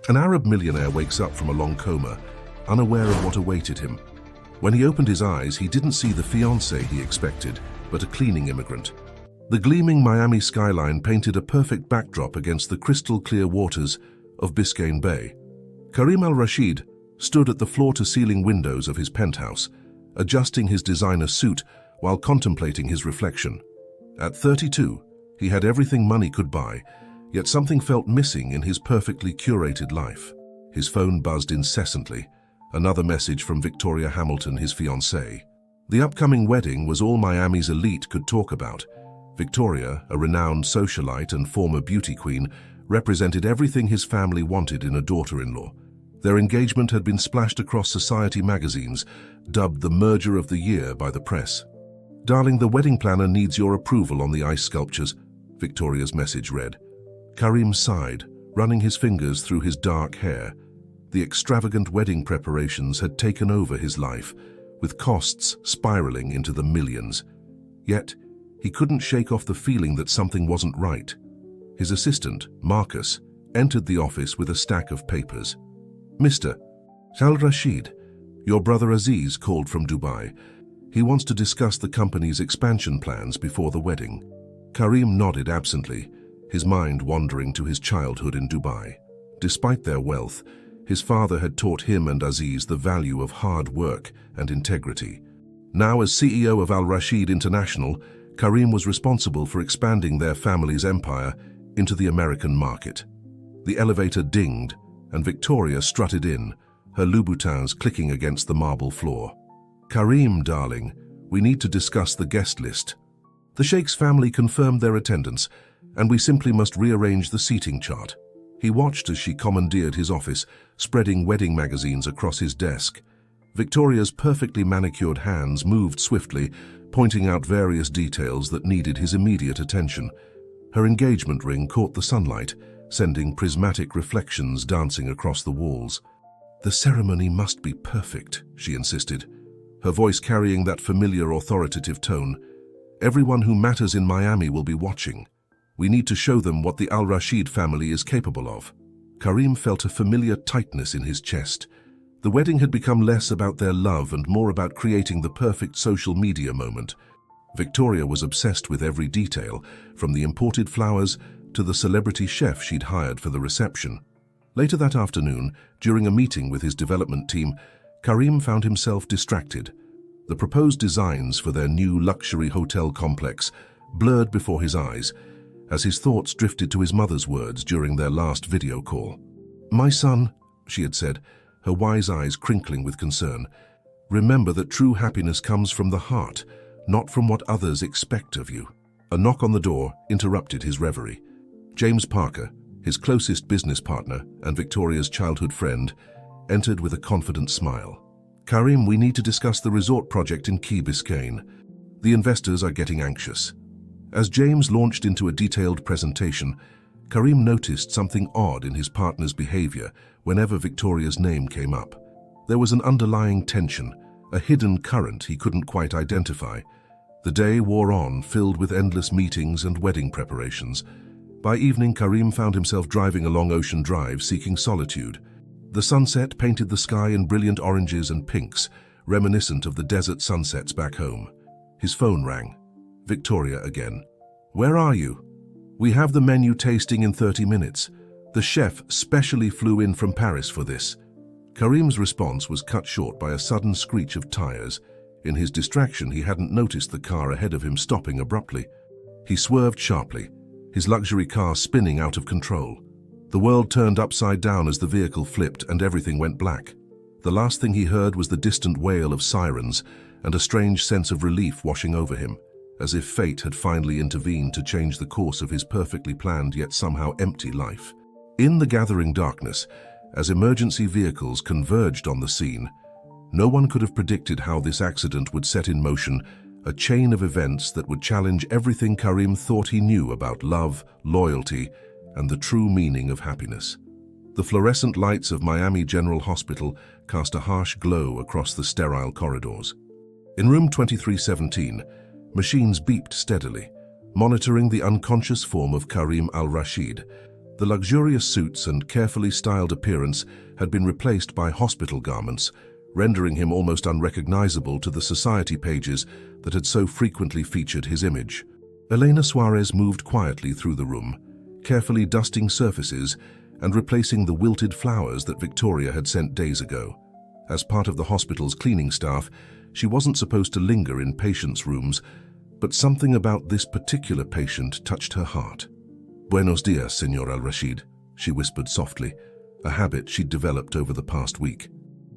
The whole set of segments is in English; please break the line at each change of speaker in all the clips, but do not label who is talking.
An Arab millionaire wakes up from a long coma, unaware of what awaited him. When he opened his eyes, he didn't see the fiancée he expected, but a cleaning immigrant. The gleaming Miami skyline painted a perfect backdrop against the crystal-clear waters of Biscayne Bay. Karim al-Rashid stood at the floor-to-ceiling windows of his penthouse, adjusting his designer suit while contemplating his reflection. At 32, he had everything money could buy, yet something felt missing in his perfectly curated life. His phone buzzed incessantly, another message from Victoria Hamilton, his fiancée. The upcoming wedding was all Miami's elite could talk about. Victoria, a renowned socialite and former beauty queen, represented everything his family wanted in a daughter-in-law. Their engagement had been splashed across society magazines, dubbed the merger of the year by the press. "Darling, the wedding planner needs your approval on the ice sculptures," Victoria's message read. Karim sighed, running his fingers through his dark hair. The extravagant wedding preparations had taken over his life, with costs spiraling into the millions. Yet, he couldn't shake off the feeling that something wasn't right. His assistant, Marcus, entered the office with a stack of papers. "Mr. Al-Rashid, your brother Aziz called from Dubai. He wants to discuss the company's expansion plans before the wedding." Karim nodded absently, his mind wandering to his childhood in Dubai. Despite their wealth, his father had taught him and Aziz the value of hard work and integrity. Now, as CEO of Al-Rashid International, Karim was responsible for expanding their family's empire into the American market. The elevator dinged, and Victoria strutted in, her Louboutins clicking against the marble floor. "Karim, darling, we need to discuss the guest list." The Sheikh's family confirmed their attendance, and we simply must rearrange the seating chart. He watched as she commandeered his office, spreading wedding magazines across his desk. Victoria's perfectly manicured hands moved swiftly, pointing out various details that needed his immediate attention. Her engagement ring caught the sunlight, sending prismatic reflections dancing across the walls. "The ceremony must be perfect," she insisted, her voice carrying that familiar authoritative tone. "Everyone who matters in Miami will be watching. We need to show them what the Al-Rashid family is capable of." Karim felt a familiar tightness in his chest. The wedding had become less about their love and more about creating the perfect social media moment. Victoria was obsessed with every detail, from the imported flowers to the celebrity chef she'd hired for the reception. Later that afternoon, during a meeting with his development team, Karim found himself distracted. The proposed designs for their new luxury hotel complex blurred before his eyes, as his thoughts drifted to his mother's words during their last video call. "My son," she had said, her wise eyes crinkling with concern, "remember that true happiness comes from the heart, not from what others expect of you." A knock on the door interrupted his reverie. James Parker, his closest business partner and Victoria's childhood friend, entered with a confident smile. "Karim, we need to discuss the resort project in Key Biscayne. The investors are getting anxious." As James launched into a detailed presentation, Karim noticed something odd in his partner's behavior whenever Victoria's name came up. There was an underlying tension, a hidden current he couldn't quite identify. The day wore on, filled with endless meetings and wedding preparations. By evening, Karim found himself driving along Ocean Drive, seeking solitude. The sunset painted the sky in brilliant oranges and pinks, reminiscent of the desert sunsets back home. His phone rang. Victoria again. "Where are you?" "We have the menu tasting in 30 minutes. The chef specially flew in from Paris for this." Karim's response was cut short by a sudden screech of tires. In his distraction, he hadn't noticed the car ahead of him stopping abruptly. He swerved sharply, his luxury car spinning out of control. The world turned upside down as the vehicle flipped and everything went black. The last thing he heard was the distant wail of sirens and a strange sense of relief washing over him, as if fate had finally intervened to change the course of his perfectly planned yet somehow empty life. In the gathering darkness, as emergency vehicles converged on the scene, no one could have predicted how this accident would set in motion a chain of events that would challenge everything Karim thought he knew about love, loyalty, and the true meaning of happiness. The fluorescent lights of Miami General Hospital cast a harsh glow across the sterile corridors. In room 2317, machines beeped steadily, monitoring the unconscious form of Karim al-Rashid. The luxurious suits and carefully styled appearance had been replaced by hospital garments, rendering him almost unrecognizable to the society pages that had so frequently featured his image. Elena Suarez moved quietly through the room, carefully dusting surfaces and replacing the wilted flowers that Victoria had sent days ago. As part of the hospital's cleaning staff, she wasn't supposed to linger in patients' rooms, but something about this particular patient touched her heart. "Buenos dias, Señor Al-Rashid," she whispered softly, a habit she'd developed over the past week.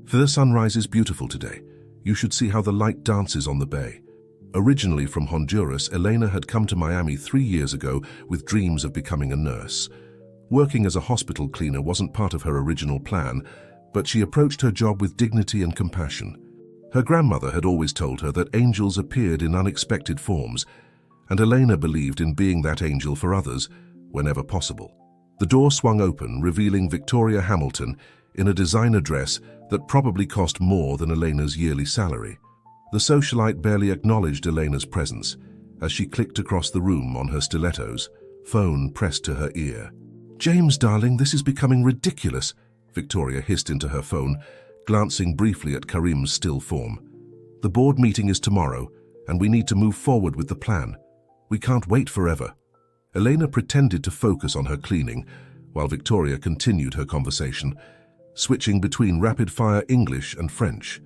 "The sunrise is beautiful today. You should see how the light dances on the bay." Originally from Honduras, Elena had come to Miami 3 years ago with dreams of becoming a nurse. Working as a hospital cleaner wasn't part of her original plan, but she approached her job with dignity and compassion. Her grandmother had always told her that angels appeared in unexpected forms, and Elena believed in being that angel for others whenever possible. The door swung open, revealing Victoria Hamilton in a designer dress that probably cost more than Elena's yearly salary. The socialite barely acknowledged Elena's presence as she clicked across the room on her stilettos, phone pressed to her ear. "James, darling, this is becoming ridiculous," Victoria hissed into her phone, glancing briefly at Karim's still form. "The board meeting is tomorrow, and we need to move forward with the plan. We can't wait forever." Elena pretended to focus on her cleaning, while Victoria continued her conversation, switching between rapid-fire English and French.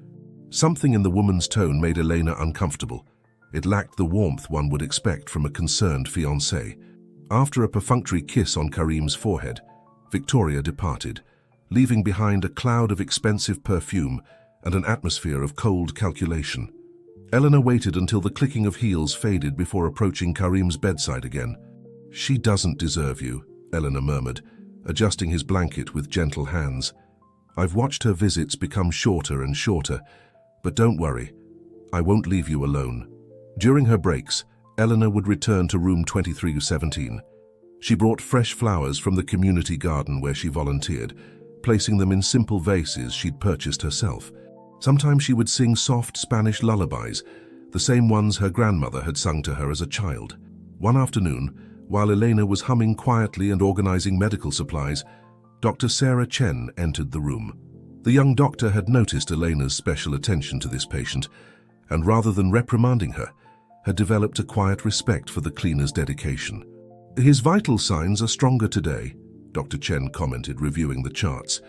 Something in the woman's tone made Elena uncomfortable. It lacked the warmth one would expect from a concerned fiancé. After a perfunctory kiss on Karim's forehead, Victoria departed, leaving behind a cloud of expensive perfume and an atmosphere of cold calculation. Elena waited until the clicking of heels faded before approaching Karim's bedside again. "She doesn't deserve you," Elena murmured, adjusting his blanket with gentle hands. "I've watched her visits become shorter and shorter, but don't worry, I won't leave you alone." During her breaks, Elena would return to room 2317. She brought fresh flowers from the community garden where she volunteered, placing them in simple vases she'd purchased herself. Sometimes she would sing soft Spanish lullabies, the same ones her grandmother had sung to her as a child. One afternoon, while Elena was humming quietly and organizing medical supplies, Dr. Sarah Chen entered the room. The young doctor had noticed Elena's special attention to this patient, and rather than reprimanding her, had developed a quiet respect for the cleaner's dedication. "His vital signs are stronger today," Dr. Chen commented, reviewing the charts.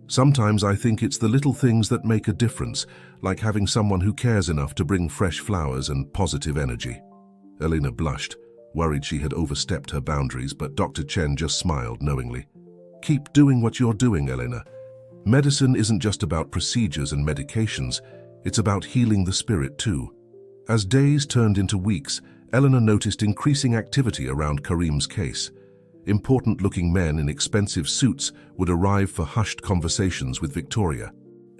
"Sometimes I think it's the little things that make a difference, like having someone who cares enough to bring fresh flowers and positive energy." Elena blushed, worried she had overstepped her boundaries, but Dr. Chen just smiled knowingly. "Keep doing what you're doing, Elena. Medicine isn't just about procedures and medications, it's about healing the spirit too." As days turned into weeks, Elena noticed increasing activity around Karim's case. Important-looking men in expensive suits would arrive for hushed conversations with Victoria.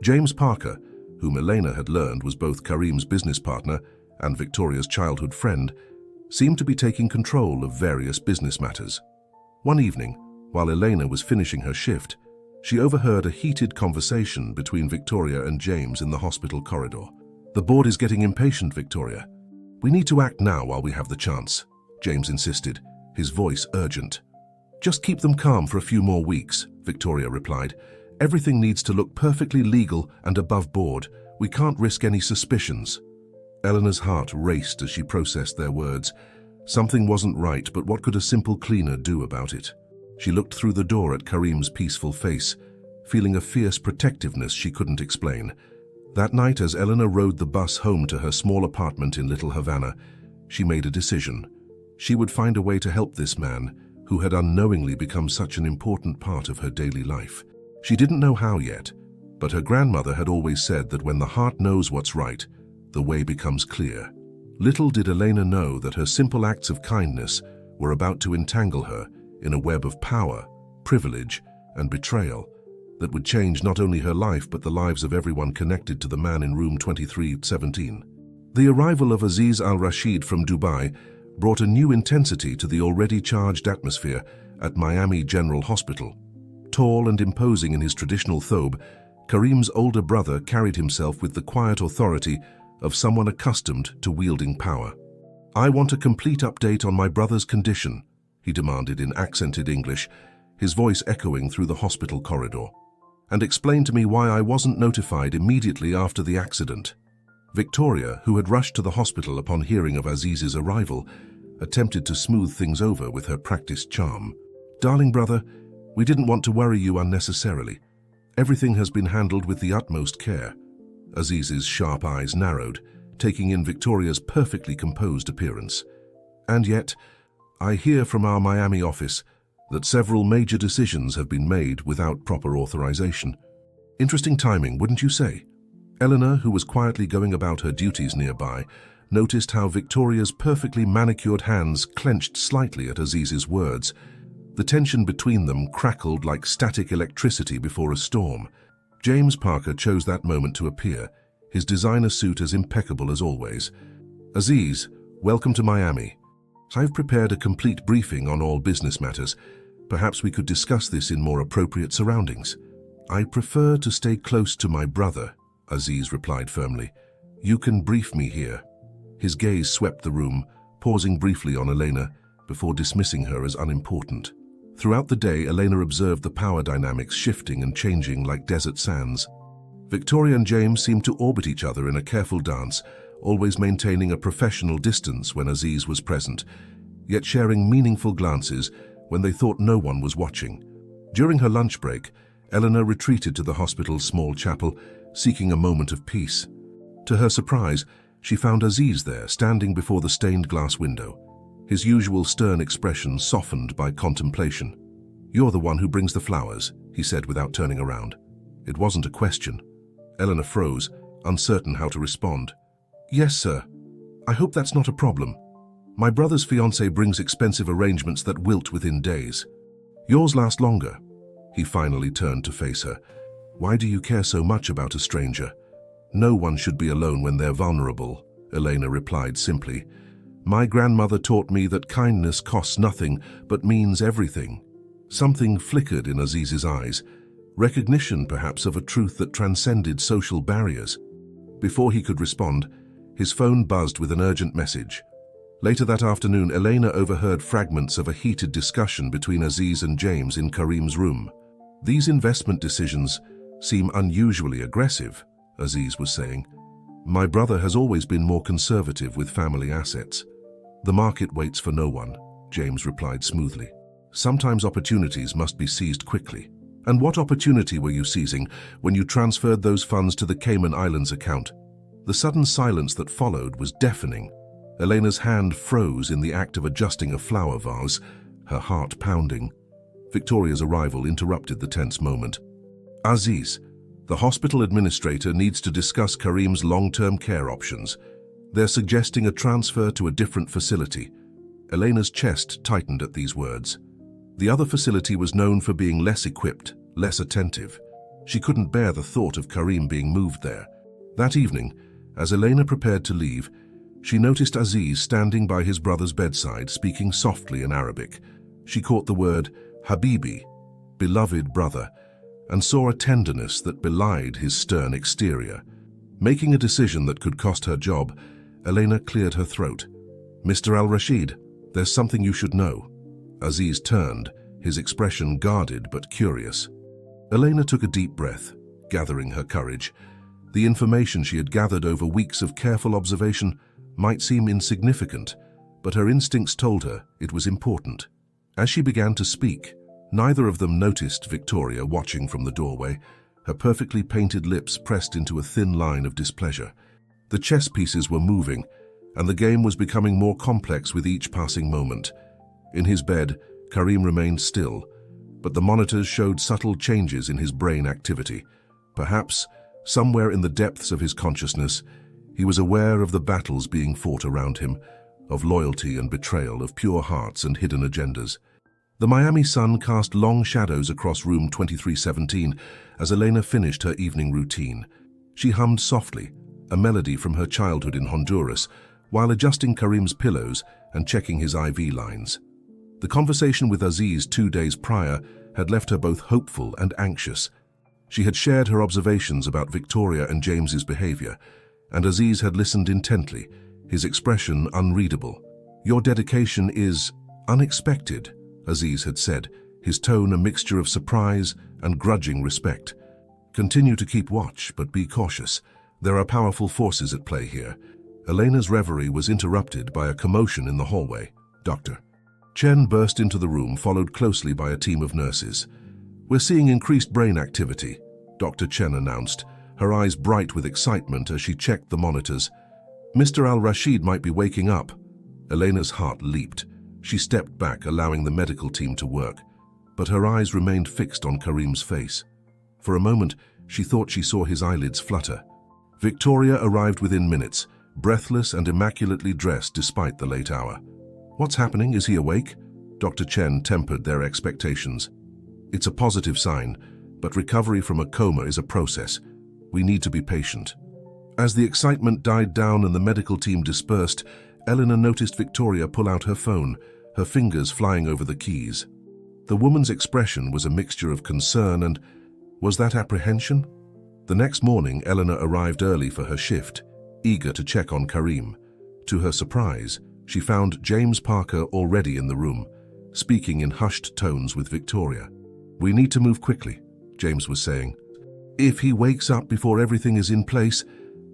James Parker, whom Elena had learned was both Karim's business partner and Victoria's childhood friend, seemed to be taking control of various business matters. One evening, while Elena was finishing her shift, she overheard a heated conversation between Victoria and James in the hospital corridor. "The board is getting impatient, Victoria. We need to act now while we have the chance," James insisted, his voice urgent. "Just keep them calm for a few more weeks," Victoria replied. "Everything needs to look perfectly legal and above board. We can't risk any suspicions." Eleanor's heart raced as she processed their words. Something wasn't right, but what could a simple cleaner do about it? She looked through the door at Karim's peaceful face, feeling a fierce protectiveness she couldn't explain. That night, as Eleanor rode the bus home to her small apartment in Little Havana, she made a decision. She would find a way to help this man, who had unknowingly become such an important part of her daily life. She didn't know how yet, but her grandmother had always said that when the heart knows what's right, the way becomes clear. Little did Elena know that her simple acts of kindness were about to entangle her in a web of power, privilege, and betrayal that would change not only her life but the lives of everyone connected to the man in room 2317. The arrival of Aziz Al-Rashid from Dubai brought a new intensity to the already charged atmosphere at Miami General Hospital. Tall and imposing in his traditional thobe, Karim's older brother carried himself with the quiet authority of someone accustomed to wielding power. "I want a complete update on my brother's condition," he demanded in accented English, his voice echoing through the hospital corridor. "And explain to me why I wasn't notified immediately after the accident." Victoria, who had rushed to the hospital upon hearing of Aziz's arrival, attempted to smooth things over with her practiced charm. "Darling brother, we didn't want to worry you unnecessarily. Everything has been handled with the utmost care." Aziz's sharp eyes narrowed, taking in Victoria's perfectly composed appearance. "And yet, I hear from our Miami office that several major decisions have been made without proper authorization." Interesting timing, wouldn't you say? Eleanor, who was quietly going about her duties nearby, noticed how Victoria's perfectly manicured hands clenched slightly at Aziz's words. The tension between them crackled like static electricity before a storm. James Parker chose that moment to appear, his designer suit as impeccable as always. "Aziz, welcome to Miami. I've prepared a complete briefing on all business matters. Perhaps we could discuss this in more appropriate surroundings." "I prefer to stay close to my brother," Aziz replied firmly. "You can brief me here." His gaze swept the room, pausing briefly on Elena before dismissing her as unimportant. Throughout the day, Elena observed the power dynamics shifting and changing like desert sands. Victoria and James seemed to orbit each other in a careful dance, always maintaining a professional distance when Aziz was present, yet sharing meaningful glances when they thought no one was watching. During her lunch break, Eleanor retreated to the hospital's small chapel, seeking a moment of peace. To her surprise, she found Aziz there, standing before the stained glass window, his usual stern expression softened by contemplation. "You're the one who brings the flowers," he said without turning around. It wasn't a question. Eleanor froze, uncertain how to respond. "Yes, sir. I hope that's not a problem. My brother's fiancée brings expensive arrangements that wilt within days. Yours last longer." He finally turned to face her. "Why do you care so much about a stranger?" "No one should be alone when they're vulnerable," Elena replied simply. "My grandmother taught me that kindness costs nothing but means everything." Something flickered in Aziz's eyes, recognition perhaps of a truth that transcended social barriers. Before he could respond, his phone buzzed with an urgent message. Later that afternoon, Elena overheard fragments of a heated discussion between Aziz and James in Karim's room. "These investment decisions seem unusually aggressive," Aziz was saying. "My brother has always been more conservative with family assets." "The market waits for no one," James replied smoothly. "Sometimes opportunities must be seized quickly." "And what opportunity were you seizing when you transferred those funds to the Cayman Islands account?" The sudden silence that followed was deafening. Elena's hand froze in the act of adjusting a flower vase, her heart pounding. Victoria's arrival interrupted the tense moment. "Aziz, the hospital administrator needs to discuss Karim's long-term care options. They're suggesting a transfer to a different facility." Elena's chest tightened at these words. The other facility was known for being less equipped, less attentive. She couldn't bear the thought of Karim being moved there. That evening, as Elena prepared to leave, she noticed Aziz standing by his brother's bedside, speaking softly in Arabic. She caught the word Habibi, beloved brother, and saw a tenderness that belied his stern exterior. Making a decision that could cost her job, Elena cleared her throat. "Mr. Al-Rashid, there's something you should know." Aziz turned, his expression guarded but curious. Elena took a deep breath, gathering her courage. The information she had gathered over weeks of careful observation might seem insignificant, but her instincts told her it was important. As she began to speak, neither of them noticed Victoria watching from the doorway, her perfectly painted lips pressed into a thin line of displeasure. The chess pieces were moving, and the game was becoming more complex with each passing moment. In his bed, Karim remained still, but the monitors showed subtle changes in his brain activity. Perhaps, somewhere in the depths of his consciousness, he was aware of the battles being fought around him, of loyalty and betrayal, of pure hearts and hidden agendas. The Miami sun cast long shadows across room 2317 as Elena finished her evening routine. She hummed softly, a melody from her childhood in Honduras, while adjusting Karim's pillows and checking his IV lines. The conversation with Aziz 2 days prior had left her both hopeful and anxious. She had shared her observations about Victoria and James's behavior, and Aziz had listened intently, his expression unreadable. "Your dedication is unexpected," Aziz had said, his tone a mixture of surprise and grudging respect. "Continue to keep watch, but be cautious. There are powerful forces at play here." Elena's reverie was interrupted by a commotion in the hallway. "Doctor." Chen burst into the room, followed closely by a team of nurses. "We're seeing increased brain activity," Dr. Chen announced, her eyes bright with excitement as she checked the monitors. "Mr. Al-Rashid might be waking up." Elena's heart leaped. She stepped back, allowing the medical team to work, but her eyes remained fixed on Karim's face. For a moment, she thought she saw his eyelids flutter. Victoria arrived within minutes, breathless and immaculately dressed despite the late hour. "What's happening? Is he awake?" Dr. Chen tempered their expectations. "It's a positive sign, but recovery from a coma is a process. We need to be patient." As the excitement died down and the medical team dispersed, Eleanor noticed Victoria pull out her phone, her fingers flying over the keys. The woman's expression was a mixture of concern and, was that apprehension? The next morning, Eleanor arrived early for her shift, eager to check on Karim. To her surprise, she found James Parker already in the room, speaking in hushed tones with Victoria. "We need to move quickly," James was saying. "If he wakes up before everything is in place."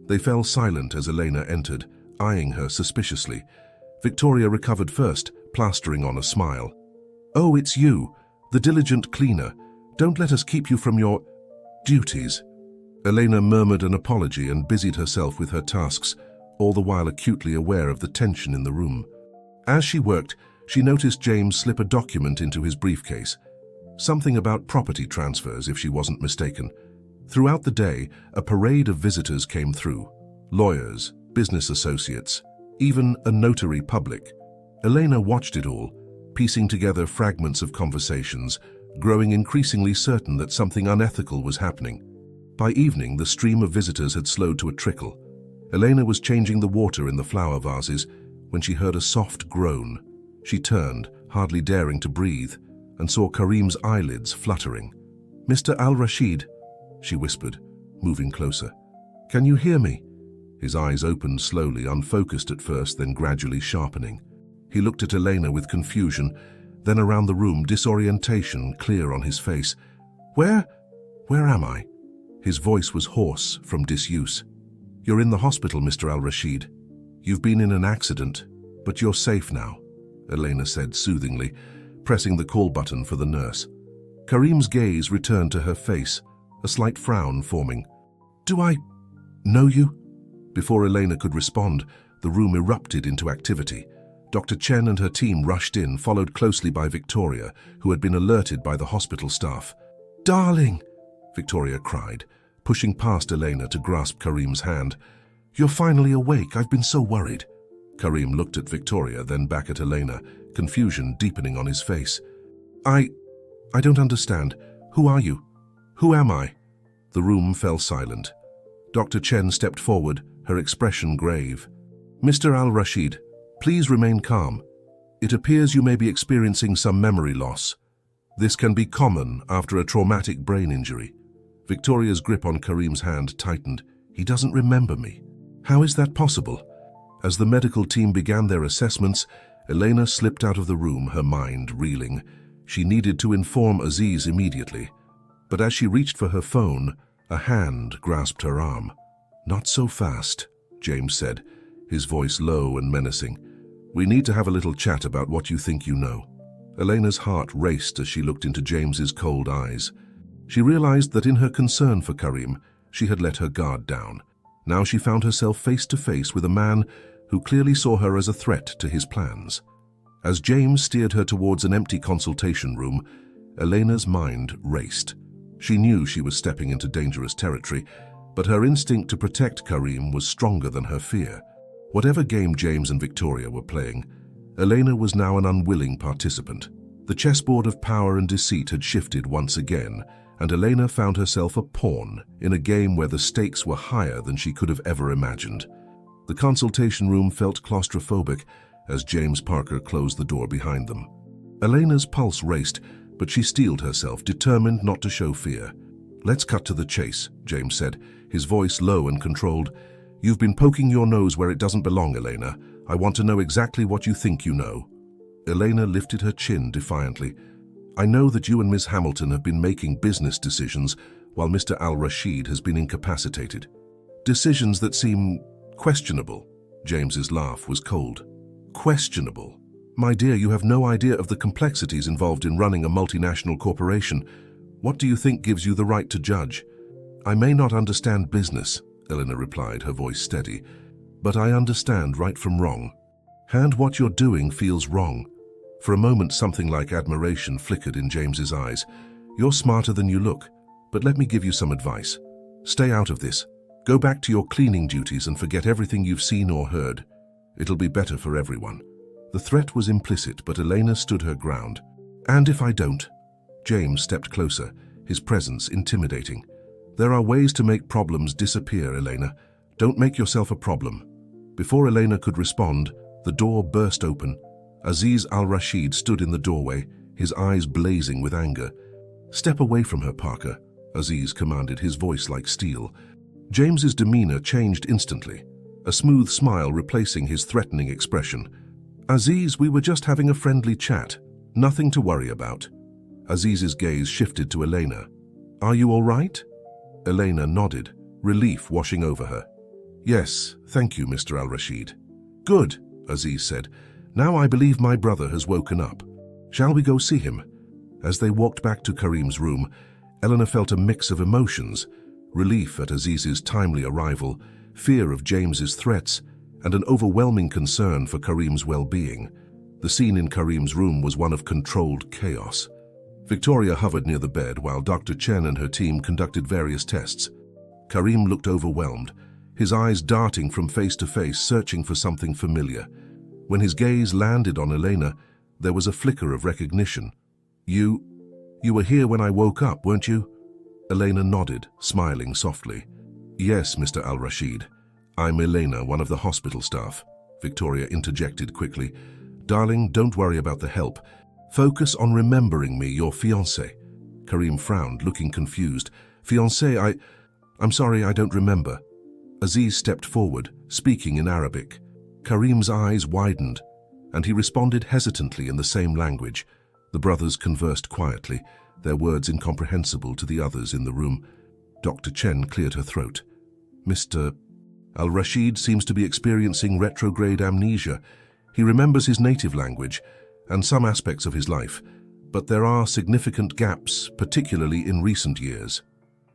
They fell silent as Elena entered, eyeing her suspiciously. Victoria recovered first, plastering on a smile. "Oh, it's you, the diligent cleaner. Don't let us keep you from your duties." Elena murmured an apology and busied herself with her tasks, all the while acutely aware of the tension in the room. As she worked, she noticed James slip a document into his briefcase. Something about property transfers, if she wasn't mistaken. Throughout the day, a parade of visitors came through. Lawyers, business associates, even a notary public. Elena watched it all, piecing together fragments of conversations, growing increasingly certain that something unethical was happening. By evening, the stream of visitors had slowed to a trickle. Elena was changing the water in the flower vases when she heard a soft groan. She turned, hardly daring to breathe, and saw Karim's eyelids fluttering. "Mr. Al-Rashid," she whispered, moving closer. "Can you hear me?" His eyes opened slowly, unfocused at first, then gradually sharpening. He looked at Elena with confusion, then around the room, disorientation clear on his face. Where am I?" His voice was hoarse from disuse. "You're in the hospital, Mr. Al-Rashid. You've been in an accident, but you're safe now," Elena said soothingly, pressing the call button for the nurse. Karim's gaze returned to her face, a slight frown forming. "Do I know you?" Before Elena could respond, the room erupted into activity. Dr. Chen and her team rushed in, followed closely by Victoria, who had been alerted by the hospital staff. "Darling!" Victoria cried, pushing past Elena to grasp Karim's hand. "You're finally awake. I've been so worried." Karim looked at Victoria, then back at Elena, confusion deepening on his face. I don't understand. Who are you? Who am I?" The room fell silent. Dr. Chen stepped forward, her expression grave. "Mr. Al-Rashid, please remain calm. It appears you may be experiencing some memory loss. This can be common after a traumatic brain injury." Victoria's grip on Karim's hand tightened. "He doesn't remember me. How is that possible?" As the medical team began their assessments, Elena slipped out of the room, her mind reeling. She needed to inform Aziz immediately. But as she reached for her phone, a hand grasped her arm. "Not so fast," James said, his voice low and menacing. "We need to have a little chat about what you think you know." Elena's heart raced as she looked into James's cold eyes. She realized that in her concern for Karim, she had let her guard down. Now she found herself face to face with a man who clearly saw her as a threat to his plans. As James steered her towards an empty consultation room, Elena's mind raced. She knew she was stepping into dangerous territory, but her instinct to protect Karim was stronger than her fear. Whatever game James and Victoria were playing, Elena was now an unwilling participant. The chessboard of power and deceit had shifted once again, and Elena found herself a pawn in a game where the stakes were higher than she could have ever imagined. The consultation room felt claustrophobic as James Parker closed the door behind them. Elena's pulse raced, but she steeled herself, determined not to show fear. "Let's cut to the chase," James said, his voice low and controlled. "You've been poking your nose where it doesn't belong, Elena. I want to know exactly what you think you know." Elena lifted her chin defiantly. I know that you and Ms. Hamilton have been making business decisions while Mr. Al-Rashid has been incapacitated. Decisions that seem questionable. James's laugh was cold. Questionable? My dear, you have no idea of the complexities involved in running a multinational corporation. What do you think gives you the right to judge? I may not understand business, Eleanor replied, her voice steady, but I understand right from wrong. And what you're doing feels wrong. For a moment, something like admiration flickered in James's eyes. You're smarter than you look, but let me give you some advice. Stay out of this. Go back to your cleaning duties and forget everything you've seen or heard. It'll be better for everyone. The threat was implicit, but Elena stood her ground. And if I don't? James stepped closer, his presence intimidating. There are ways to make problems disappear, Elena. Don't make yourself a problem. Before Elena could respond, the door burst open. Aziz Al-Rashid stood in the doorway, his eyes blazing with anger. Step away from her, Parker, Aziz commanded, his voice like steel. James's demeanor changed instantly, a smooth smile replacing his threatening expression. Aziz, we were just having a friendly chat. Nothing to worry about. Aziz's gaze shifted to Elena. Are you all right? Elena nodded, relief washing over her. Yes, thank you, Mr. Al-Rashid. Good, Aziz said. Now I believe my brother has woken up. Shall we go see him? As they walked back to Karim's room, Eleanor felt a mix of emotions, relief at Aziz's timely arrival, fear of James's threats, and an overwhelming concern for Karim's well-being. The scene in Karim's room was one of controlled chaos. Victoria hovered near the bed while Dr. Chen and her team conducted various tests. Karim looked overwhelmed, his eyes darting from face to face, searching for something familiar. When his gaze landed on Elena, there was a flicker of recognition. You were here when I woke up, weren't you? Elena nodded, smiling softly. Yes, Mr. Al-Rashid. I'm Elena, one of the hospital staff. Victoria interjected quickly. Darling, don't worry about the help. Focus on remembering me, your fiancé. Karim frowned, looking confused. Fiancé, I'm sorry, I don't remember. Aziz stepped forward, speaking in Arabic. Karim's eyes widened, and he responded hesitantly in the same language. The brothers conversed quietly, their words incomprehensible to the others in the room. Dr. Chen cleared her throat. Mr. Al-Rashid seems to be experiencing retrograde amnesia. He remembers his native language and some aspects of his life, but there are significant gaps, particularly in recent years.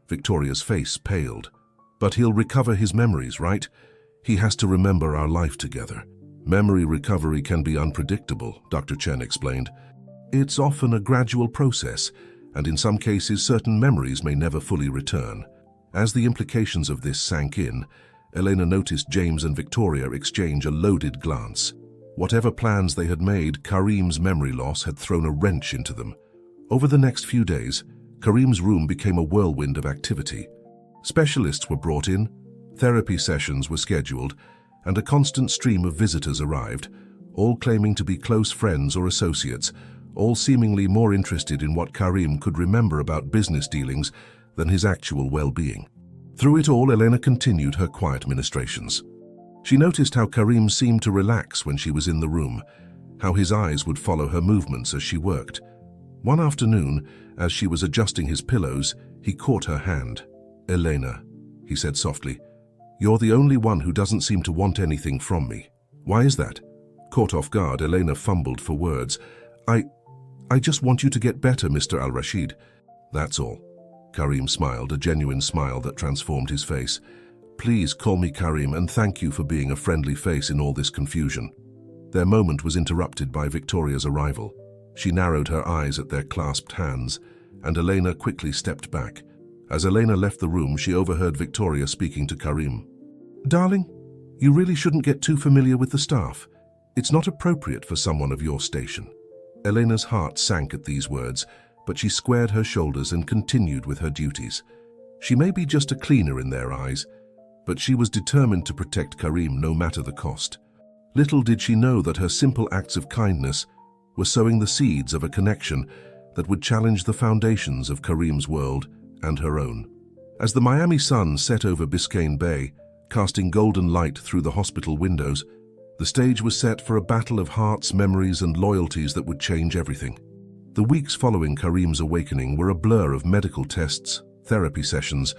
Victoria's face paled. But he'll recover his memories, right? He has to remember our life together. Memory recovery can be unpredictable, Dr. Chen explained. It's often a gradual process, and in some cases certain memories may never fully return. As the implications of this sank in, Elena noticed James and Victoria exchange a loaded glance. Whatever plans they had made, Karim's memory loss had thrown a wrench into them. Over the next few days, Karim's room became a whirlwind of activity. Specialists were brought in, therapy sessions were scheduled, and a constant stream of visitors arrived, all claiming to be close friends or associates, all seemingly more interested in what Karim could remember about business dealings than his actual well-being. Through it all, Elena continued her quiet ministrations. She noticed how Karim seemed to relax when she was in the room, how his eyes would follow her movements as she worked. One afternoon, as she was adjusting his pillows, he caught her hand. Elena, he said softly, you're the only one who doesn't seem to want anything from me. Why is that? Caught off guard, Elena fumbled for words. I just want you to get better, Mr. Al-Rashid. That's all. Karim smiled, a genuine smile that transformed his face. Please call me Karim, and thank you for being a friendly face in all this confusion. Their moment was interrupted by Victoria's arrival. She narrowed her eyes at their clasped hands, and Elena quickly stepped back. As Elena left the room, she overheard Victoria speaking to Karim. Darling, you really shouldn't get too familiar with the staff. It's not appropriate for someone of your station. Elena's heart sank at these words, but she squared her shoulders and continued with her duties. She may be just a cleaner in their eyes, but she was determined to protect Karim no matter the cost. Little did she know that her simple acts of kindness were sowing the seeds of a connection that would challenge the foundations of Karim's world and her own. As the Miami sun set over Biscayne Bay, casting golden light through the hospital windows, the stage was set for a battle of hearts, memories, and loyalties that would change everything. The weeks following Karim's awakening were a blur of medical tests, therapy sessions,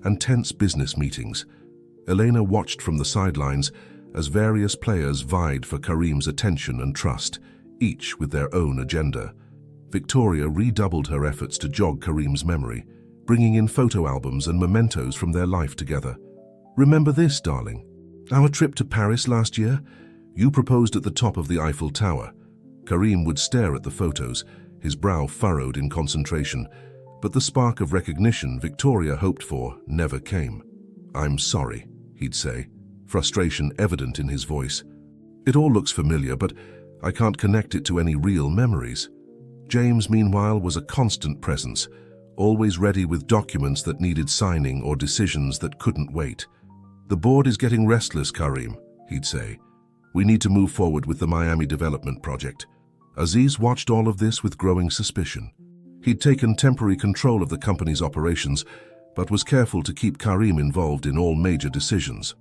and tense business meetings. Elena watched from the sidelines as various players vied for Karim's attention and trust, each with their own agenda. Victoria redoubled her efforts to jog Karim's memory, bringing in photo albums and mementos from their life together. "Remember this, darling? Our trip to Paris last year? You proposed at the top of the Eiffel Tower." Karim would stare at the photos, his brow furrowed in concentration, but the spark of recognition Victoria hoped for never came. "I'm sorry," he'd say, frustration evident in his voice. "It all looks familiar, but I can't connect it to any real memories." James, meanwhile, was a constant presence, always ready with documents that needed signing or decisions that couldn't wait. "The board is getting restless, Karim," he'd say. "We need to move forward with the Miami development project." Aziz watched all of this with growing suspicion. He'd taken temporary control of the company's operations, but was careful to keep Karim involved in all major decisions.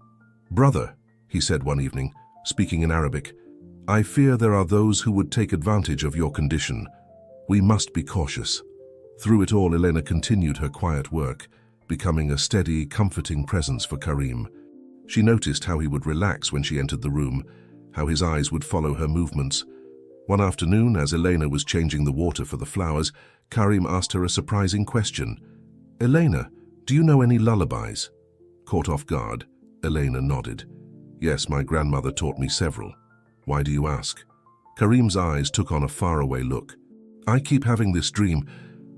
"Brother," he said one evening, speaking in Arabic, "I fear there are those who would take advantage of your condition. We must be cautious." Through it all, Elena continued her quiet work, becoming a steady, comforting presence for Karim. She noticed how he would relax when she entered the room, how his eyes would follow her movements. One afternoon, as Elena was changing the water for the flowers, Karim asked her a surprising question. "Elena, do you know any lullabies?" Caught off guard, Elena nodded. "Yes, my grandmother taught me several. Why do you ask?" Karim's eyes took on a faraway look. "I keep having this dream,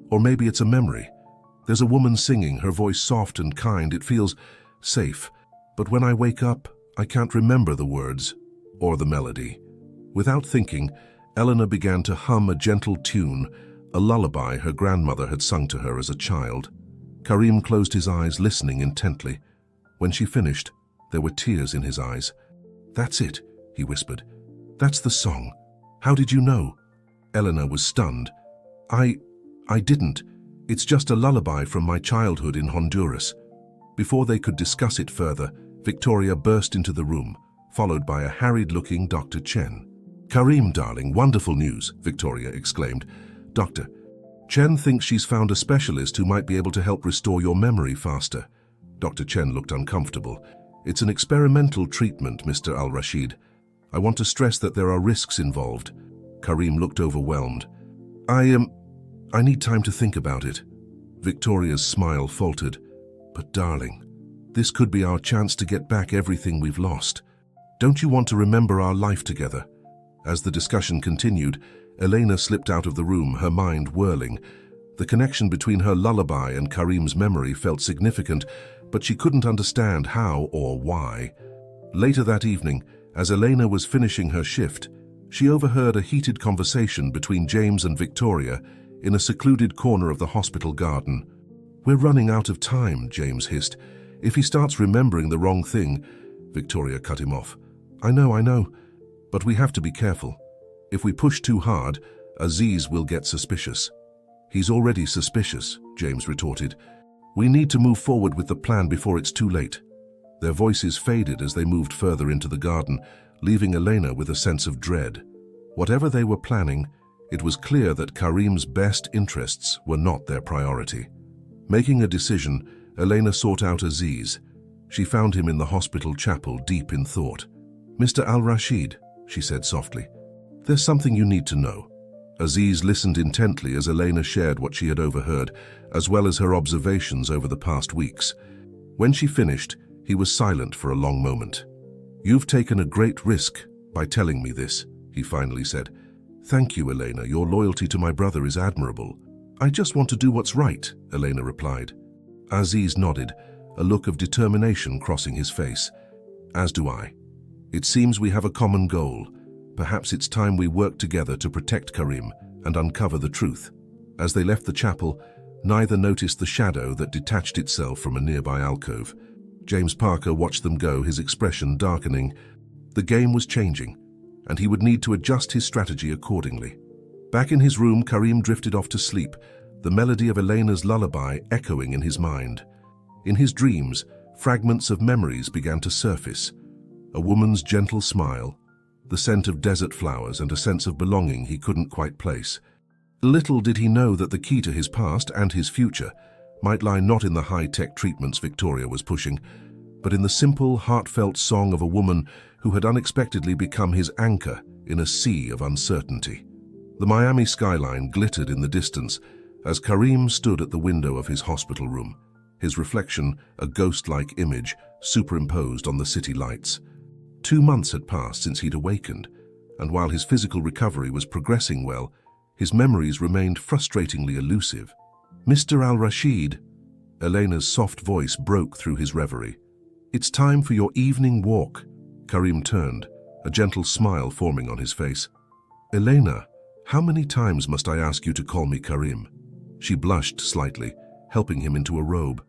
or maybe it's a memory. There's a woman singing, her voice soft and kind. It feels safe. But when I wake up, I can't remember the words or the melody." Without thinking, Elena began to hum a gentle tune, a lullaby her grandmother had sung to her as a child. Karim closed his eyes, listening intently. When she finished, there were tears in his eyes. "That's it," he whispered. "That's the song. How did you know?" Elena was stunned. I didn't. It's just a lullaby from my childhood in Honduras." Before they could discuss it further, Victoria burst into the room, followed by a harried-looking Dr. Chen. "Karim, darling, wonderful news," Victoria exclaimed. "Dr. Chen thinks she's found a specialist who might be able to help restore your memory faster." Dr. Chen looked uncomfortable. "It's an experimental treatment, Mr. Al-Rashid. I want to stress that there are risks involved." Karim looked overwhelmed. I need time to think about it." Victoria's smile faltered. "But darling, this could be our chance to get back everything we've lost. Don't you want to remember our life together?" As the discussion continued, Elena slipped out of the room, her mind whirling. The connection between her lullaby and Karim's memory felt significant, but she couldn't understand how or why. Later that evening, as Elena was finishing her shift, she overheard a heated conversation between James and Victoria in a secluded corner of the hospital garden. "We're running out of time," James hissed. "If he starts remembering the wrong thing—" Victoria cut him off. I know, but we have to be careful. If we push too hard, Aziz will get suspicious." "He's already suspicious," James retorted. "We need to move forward with the plan before it's too late." Their voices faded as they moved further into the garden, leaving Elena with a sense of dread. Whatever they were planning, it was clear that Karim's best interests were not their priority. Making a decision, Elena sought out Aziz. She found him in the hospital chapel, deep in thought. "Mr. Al-Rashid," she said softly, "there's something you need to know." Aziz listened intently as Elena shared what she had overheard, as well as her observations over the past weeks. When she finished, he was silent for a long moment. "You've taken a great risk by telling me this," he finally said. "Thank you, Elena. Your loyalty to my brother is admirable." "I just want to do what's right," Elena replied. Aziz nodded, a look of determination crossing his face. "As do I. It seems we have a common goal. Perhaps it's time we work together to protect Karim and uncover the truth." As they left the chapel, neither noticed the shadow that detached itself from a nearby alcove. James Parker watched them go, his expression darkening. The game was changing, and he would need to adjust his strategy accordingly. Back in his room, Karim drifted off to sleep, the melody of Elena's lullaby echoing in his mind. In his dreams, fragments of memories began to surface. A woman's gentle smile, the scent of desert flowers, and a sense of belonging he couldn't quite place. Little did he know that the key to his past and his future might lie not in the high-tech treatments Victoria was pushing, but in the simple, heartfelt song of a woman who had unexpectedly become his anchor in a sea of uncertainty. The Miami skyline glittered in the distance as Karim stood at the window of his hospital room, his reflection a ghost-like image superimposed on the city lights. 2 months had passed since he'd awakened, and while his physical recovery was progressing well, his memories remained frustratingly elusive. "Mr. Al-Rashid," Elena's soft voice broke through his reverie. "It's time for your evening walk." Karim turned, a gentle smile forming on his face. "Elena, how many times must I ask you to call me Karim?" She blushed slightly, helping him into a robe.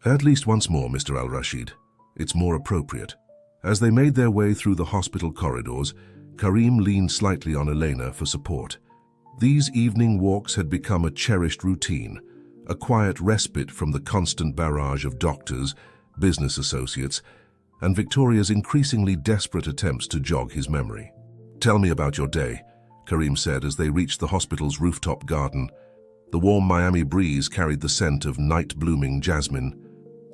"At least once more, Mr. Al-Rashid. It's more appropriate." As they made their way through the hospital corridors, Karim leaned slightly on Elena for support. These evening walks had become a cherished routine, a quiet respite from the constant barrage of doctors, business associates, and Victoria's increasingly desperate attempts to jog his memory. "Tell me about your day," Karim said as they reached the hospital's rooftop garden. The warm Miami breeze carried the scent of night-blooming jasmine.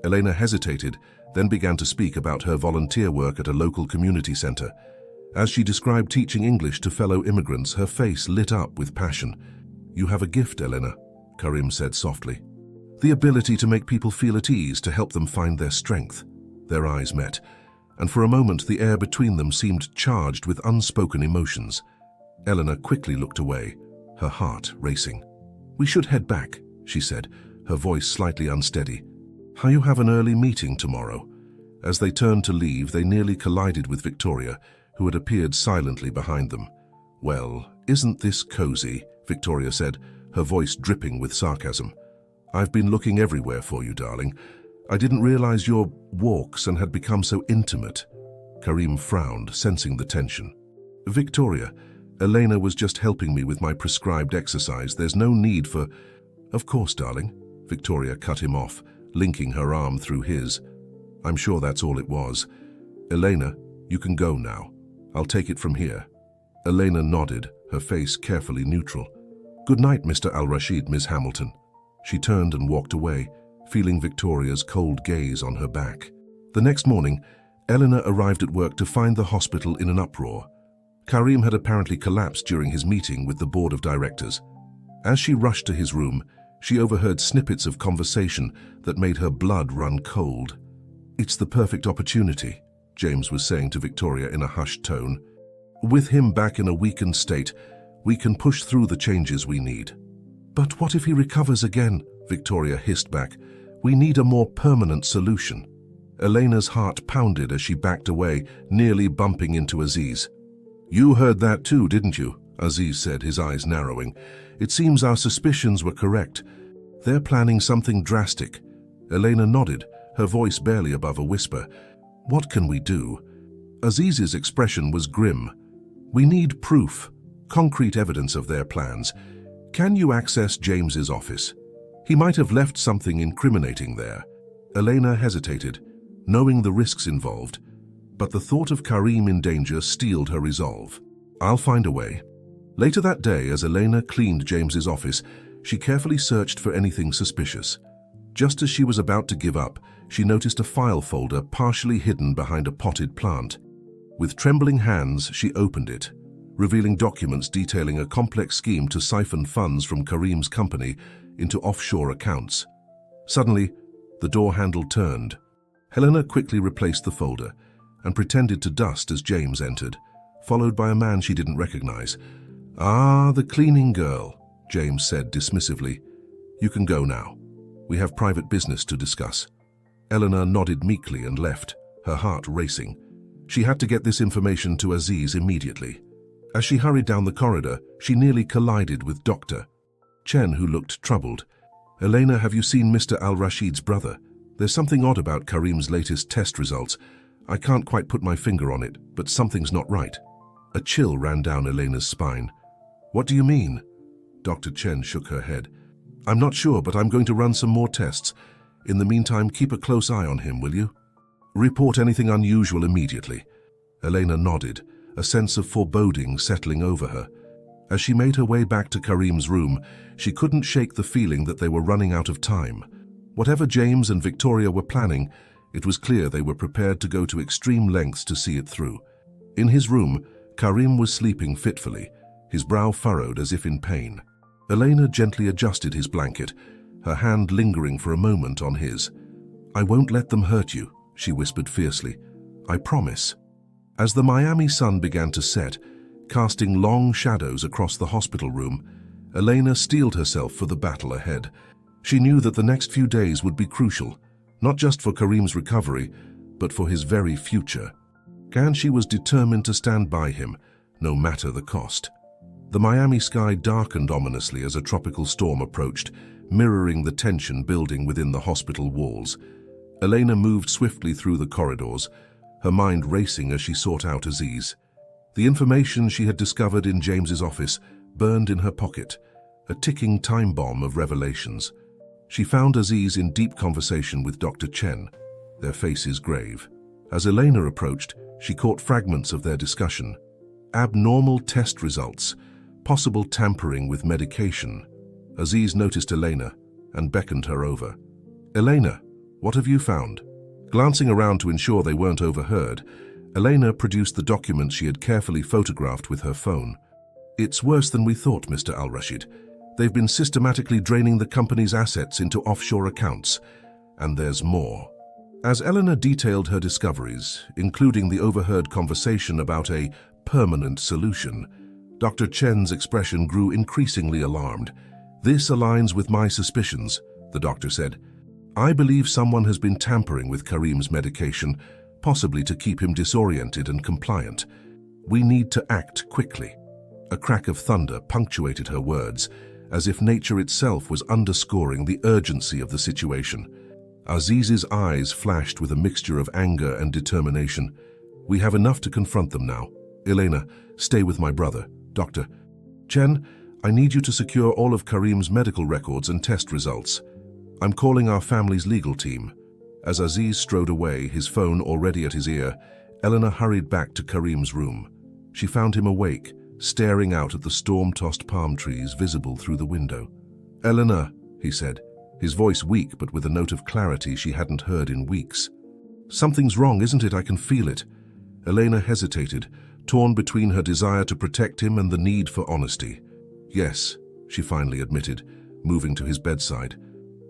Elena hesitated, then began to speak about her volunteer work at a local community center. As she described teaching English to fellow immigrants, her face lit up with passion. "You have a gift, Elena," Karim said softly. "The ability to make people feel at ease, to help them find their strength." Their eyes met, and for a moment the air between them seemed charged with unspoken emotions. Elena quickly looked away, her heart racing. "We should head back," she said, her voice slightly unsteady. "How you have an early meeting tomorrow." As they turned to leave, they nearly collided with Victoria, who had appeared silently behind them. "Well, isn't this cozy?" Victoria said, her voice dripping with sarcasm. "I've been looking everywhere for you, darling. I didn't realize your walks and had become so intimate." Karim frowned, sensing the tension. "Victoria, Elena was just helping me with my prescribed exercise. There's no need for—" "Of course, darling," Victoria cut him off, linking her arm through his. "I'm sure that's all it was. Elena, you can go now. I'll take it from here." Elena nodded, her face carefully neutral. "Good night, Mr. Al-Rashid, Miss Hamilton." She turned and walked away, feeling Victoria's cold gaze on her back. The next morning, Eleanor arrived at work to find the hospital in an uproar. Karim had apparently collapsed during his meeting with the board of directors. As she rushed to his room, she overheard snippets of conversation that made her blood run cold. "It's the perfect opportunity," James was saying to Victoria in a hushed tone. "With him back in a weakened state, we can push through the changes we need." "But what if he recovers again?" Victoria hissed back. "We need a more permanent solution." Elena's heart pounded as she backed away, nearly bumping into Aziz. "You heard that too, didn't you?" Aziz said, his eyes narrowing. "It seems our suspicions were correct. They're planning something drastic." Elena nodded, her voice barely above a whisper. "What can we do?" Aziz's expression was grim. "We need proof, concrete evidence of their plans. Can you access James's office? He might have left something incriminating there." Elena hesitated, knowing the risks involved, but the thought of Karim in danger steeled her resolve. "I'll find a way." Later that day, as Elena cleaned James's office, she carefully searched for anything suspicious. Just as she was about to give up, she noticed a file folder partially hidden behind a potted plant. With trembling hands, she opened it, revealing documents detailing a complex scheme to siphon funds from Karim's company into offshore accounts. Suddenly, the door handle turned. Helena quickly replaced the folder and pretended to dust as James entered, followed by a man she didn't recognize. "Ah, the cleaning girl," James said dismissively. "You can go now. We have private business to discuss." Eleanor nodded meekly and left, her heart racing. She had to get this information to Aziz immediately. As she hurried down the corridor, she nearly collided with Dr. Chen, who looked troubled. "Elena, have you seen Mr. Al-Rashid's brother? There's something odd about Karim's latest test results. I can't quite put my finger on it, but something's not right." A chill ran down Elena's spine. "What do you mean?" Dr. Chen shook her head. "I'm not sure, but I'm going to run some more tests. In the meantime, keep a close eye on him, will you? Report anything unusual immediately." Elena nodded, a sense of foreboding settling over her. As she made her way back to Karim's room, she couldn't shake the feeling that they were running out of time. Whatever James and Victoria were planning, it was clear they were prepared to go to extreme lengths to see it through. In his room, Karim was sleeping fitfully, his brow furrowed as if in pain. Elena gently adjusted his blanket, her hand lingering for a moment on his. "I won't let them hurt you," she whispered fiercely. "I promise." As the Miami sun began to set, casting long shadows across the hospital room, Elena steeled herself for the battle ahead. She knew that the next few days would be crucial, not just for Karim's recovery, but for his very future. And she was determined to stand by him, no matter the cost. The Miami sky darkened ominously as a tropical storm approached, mirroring the tension building within the hospital walls. Elena moved swiftly through the corridors, her mind racing as she sought out Aziz. The information she had discovered in James's office burned in her pocket, a ticking time bomb of revelations. She found Aziz in deep conversation with Dr. Chen, their faces grave. As Elena approached, she caught fragments of their discussion. Abnormal test results, possible tampering with medication. Aziz noticed Elena and beckoned her over. "Elena, what have you found?" Glancing around to ensure they weren't overheard, Elena produced the documents she had carefully photographed with her phone. "It's worse than we thought, Mr. Al-Rashid. They've been systematically draining the company's assets into offshore accounts, and there's more." As Elena detailed her discoveries, including the overheard conversation about a permanent solution, Dr. Chen's expression grew increasingly alarmed. "This aligns with my suspicions," the doctor said. "I believe someone has been tampering with Karim's medication, possibly to keep him disoriented and compliant. We need to act quickly." A crack of thunder punctuated her words, as if nature itself was underscoring the urgency of the situation. Aziz's eyes flashed with a mixture of anger and determination. "We have enough to confront them now. Elena, stay with my brother, Dr. Chen, I need you to secure all of Karim's medical records and test results. I'm calling our family's legal team." As Aziz strode away, his phone already at his ear, Elena hurried back to Karim's room. She found him awake, staring out at the storm-tossed palm trees visible through the window. "Elena," he said, his voice weak but with a note of clarity she hadn't heard in weeks. "Something's wrong, isn't it? I can feel it." Elena hesitated, torn between her desire to protect him and the need for honesty. "Yes," she finally admitted, moving to his bedside.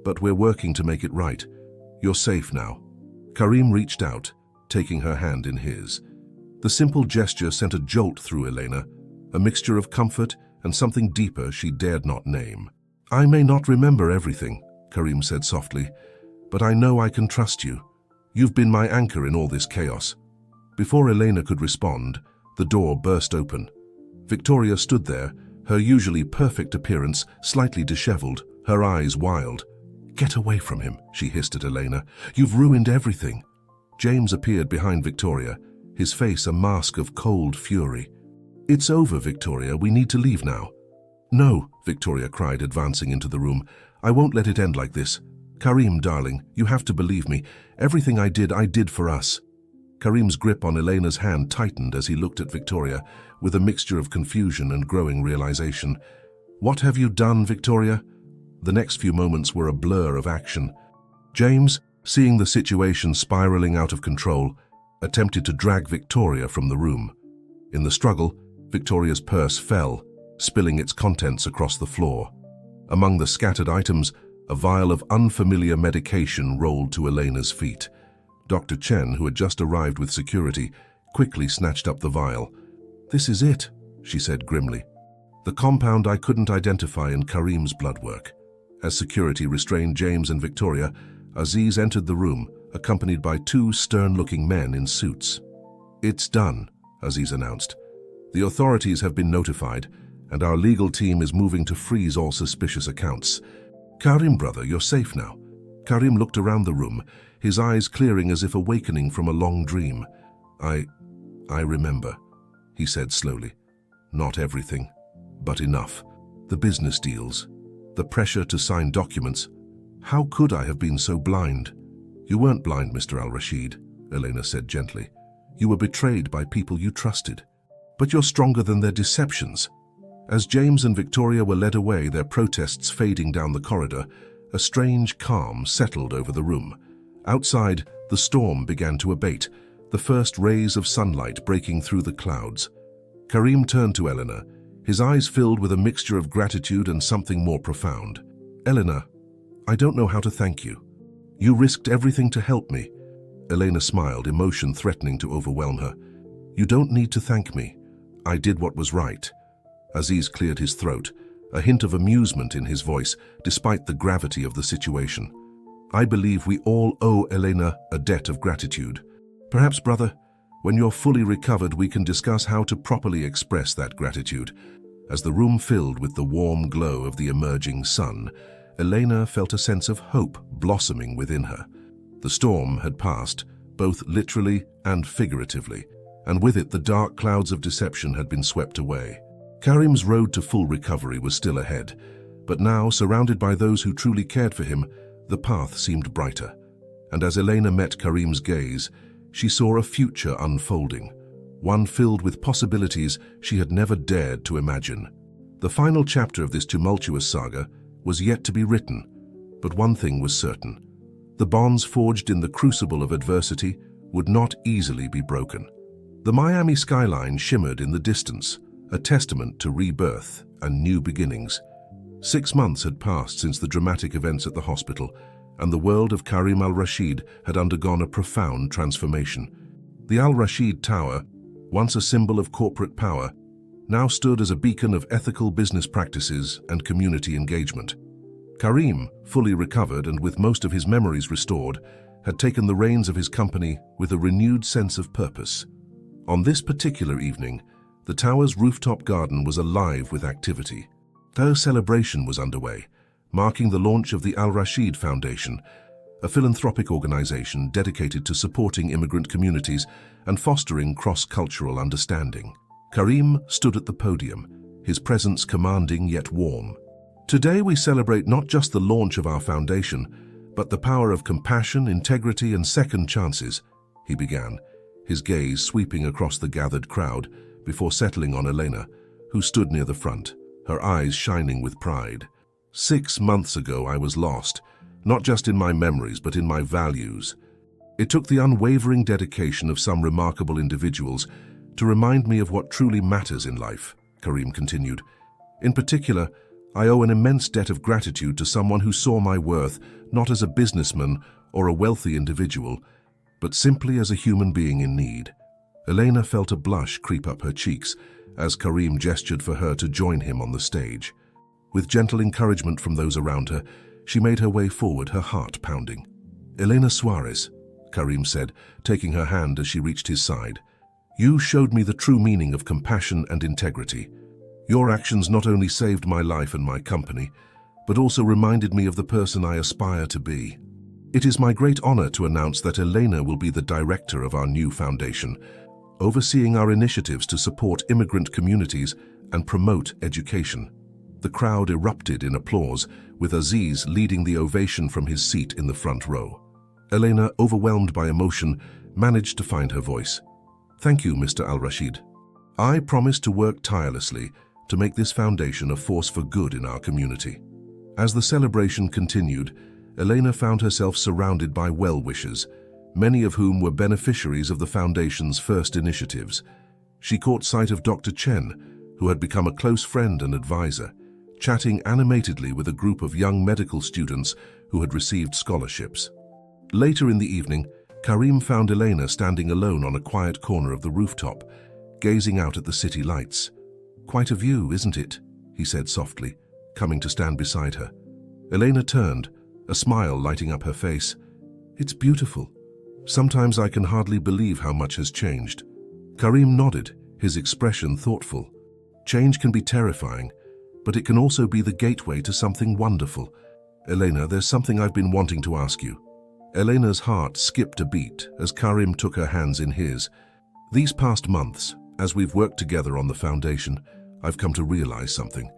"But we're working to make it right. You're safe now." Karim reached out, taking her hand in his. The simple gesture sent a jolt through Elena, a mixture of comfort and something deeper she dared not name. "I may not remember everything," Karim said softly, "but I know I can trust you. You've been my anchor in all this chaos." Before Elena could respond, the door burst open. Victoria stood there, her usually perfect appearance slightly disheveled, her eyes wild. "Get away from him," she hissed at Elena. "You've ruined everything." James appeared behind Victoria, his face a mask of cold fury. "It's over, Victoria. We need to leave now." "No," Victoria cried, advancing into the room. "I won't let it end like this. Karim, darling, you have to believe me. Everything I did for us." Karim's grip on Elena's hand tightened as he looked at Victoria, with a mixture of confusion and growing realization. "What have you done, Victoria?" The next few moments were a blur of action. James, seeing the situation spiraling out of control, attempted to drag Victoria from the room. In the struggle, Victoria's purse fell, spilling its contents across the floor. Among the scattered items, a vial of unfamiliar medication rolled to Elena's feet. Dr. Chen, who had just arrived with security, quickly snatched up the vial. "This is it," she said grimly. "The compound I couldn't identify in Karim's blood work." As security restrained James and Victoria, Aziz entered the room, accompanied by two stern-looking men in suits. "It's done," Aziz announced. "The authorities have been notified, and our legal team is moving to freeze all suspicious accounts. Karim, brother, you're safe now." Karim looked around the room, his eyes clearing as if awakening from a long dream. I remember," he said slowly. "Not everything, but enough. The business deals, the pressure to sign documents. How could I have been so blind?" "You weren't blind, Mr. Al-Rashid," Elena said gently. "You were betrayed by people you trusted. But you're stronger than their deceptions." As James and Victoria were led away, their protests fading down the corridor, a strange calm settled over the room. Outside, the storm began to abate, the first rays of sunlight breaking through the clouds. Karim turned to Elena, his eyes filled with a mixture of gratitude and something more profound. "Elena, I don't know how to thank you. You risked everything to help me." Elena smiled, emotion threatening to overwhelm her. "You don't need to thank me. I did what was right." Aziz cleared his throat, a hint of amusement in his voice, despite the gravity of the situation. "I believe we all owe Elena a debt of gratitude. Perhaps, brother, when you're fully recovered, we can discuss how to properly express that gratitude." As the room filled with the warm glow of the emerging sun, Elena felt a sense of hope blossoming within her. The storm had passed, both literally and figuratively, and with it the dark clouds of deception had been swept away. Karim's road to full recovery was still ahead, but now, surrounded by those who truly cared for him, the path seemed brighter. And as Elena met Karim's gaze, she saw a future unfolding, one filled with possibilities she had never dared to imagine. The final chapter of this tumultuous saga was yet to be written, but one thing was certain. The bonds forged in the crucible of adversity would not easily be broken. The Miami skyline shimmered in the distance, a testament to rebirth and new beginnings. 6 months had passed since the dramatic events at the hospital, and the world of Karim al-Rashid had undergone a profound transformation. The Al-Rashid Tower, once a symbol of corporate power, now stood as a beacon of ethical business practices and community engagement. Karim, fully recovered and with most of his memories restored, had taken the reins of his company with a renewed sense of purpose. On this particular evening, the tower's rooftop garden was alive with activity. A celebration was underway, marking the launch of the Al-Rashid Foundation, a philanthropic organization dedicated to supporting immigrant communities and fostering cross-cultural understanding. Karim stood at the podium, his presence commanding yet warm. "Today we celebrate not just the launch of our foundation, but the power of compassion, integrity, and second chances," he began, his gaze sweeping across the gathered crowd before settling on Elena, who stood near the front, her eyes shining with pride. "6 months ago I was lost, not just in my memories but in my values. It took the unwavering dedication of some remarkable individuals to remind me of what truly matters in life," Karim continued. "In particular, I owe an immense debt of gratitude to someone who saw my worth not as a businessman or a wealthy individual, but simply as a human being in need." Elena felt a blush creep up her cheeks as Karim gestured for her to join him on the stage. With gentle encouragement from those around her, she made her way forward, her heart pounding. "Elena Suarez," Karim said, taking her hand as she reached his side. "You showed me the true meaning of compassion and integrity. Your actions not only saved my life and my company, but also reminded me of the person I aspire to be. It is my great honor to announce that Elena will be the director of our new foundation, overseeing our initiatives to support immigrant communities and promote education." The crowd erupted in applause, with Aziz leading the ovation from his seat in the front row. Elena, overwhelmed by emotion, managed to find her voice. "Thank you, Mr. Al-Rashid. I promise to work tirelessly to make this foundation a force for good in our community." As the celebration continued, Elena found herself surrounded by well-wishers, many of whom were beneficiaries of the foundation's first initiatives. She caught sight of Dr. Chen, who had become a close friend and advisor, chatting animatedly with a group of young medical students who had received scholarships. Later in the evening, Karim found Elena standing alone on a quiet corner of the rooftop, gazing out at the city lights. "Quite a view, isn't it?" he said softly, coming to stand beside her. Elena turned, a smile lighting up her face. "It's beautiful. Sometimes I can hardly believe how much has changed." Karim nodded, his expression thoughtful. "Change can be terrifying, but it can also be the gateway to something wonderful. Elena, there's something I've been wanting to ask you." Elena's heart skipped a beat as Karim took her hands in his. "These past months, as we've worked together on the foundation, I've come to realize something.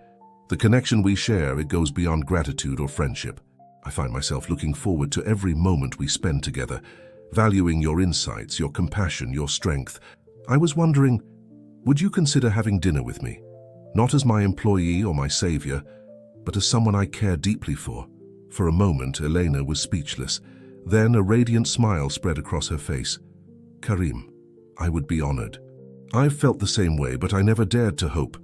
The connection we share, it goes beyond gratitude or friendship. I find myself looking forward to every moment we spend together, valuing your insights, your compassion, your strength. I was wondering, would you consider having dinner with me? not as my employee or my savior, but as someone I care deeply for. For a moment, Elena was speechless. Then a radiant smile spread across her face. Karim, I would be honored. I've felt the same way, but I never dared to hope.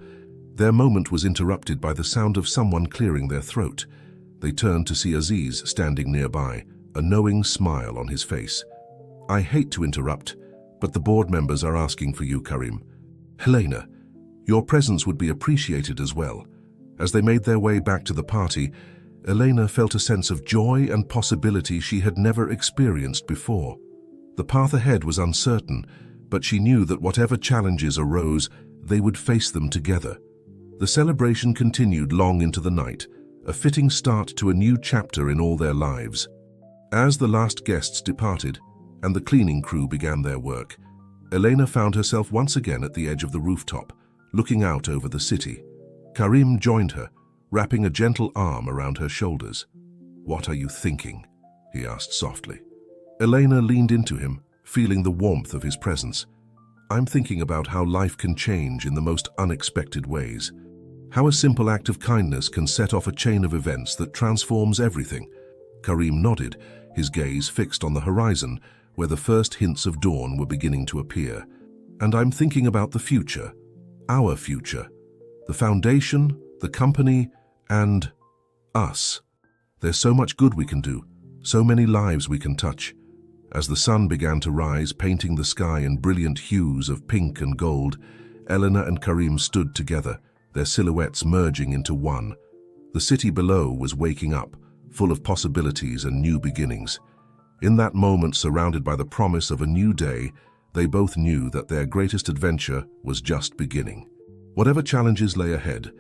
Their moment was interrupted by the sound of someone clearing their throat. They turned to see Aziz standing nearby, a knowing smile on his face. I hate to interrupt, but the board members are asking for you, Karim. Helena, your presence would be appreciated as well. As they made their way back to the party, Elena felt a sense of joy and possibility she had never experienced before. The path ahead was uncertain, but she knew that whatever challenges arose, they would face them together. The celebration continued long into the night, a fitting start to a new chapter in all their lives. As the last guests departed and the cleaning crew began their work, Elena found herself once again at the edge of the rooftop, looking out over the city. Karim joined her, wrapping a gentle arm around her shoulders. "What are you thinking?" he asked softly. Elena leaned into him, feeling the warmth of his presence. "I'm thinking about how life can change in the most unexpected ways. How a simple act of kindness can set off a chain of events that transforms everything." Karim nodded, his gaze fixed on the horizon, where the first hints of dawn were beginning to appear. "And I'm thinking about the future, our future, the foundation, the company, and us. There's so much good we can do, so many lives we can touch." As the sun began to rise, painting the sky in brilliant hues of pink and gold, Elena and Karim stood together, their silhouettes merging into one. The city below was waking up, full of possibilities and new beginnings. In that moment, surrounded by the promise of a new day, they both knew that their greatest adventure was just beginning. Whatever challenges lay ahead,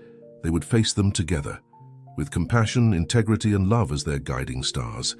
they would face them together, with compassion, integrity, and love as their guiding stars.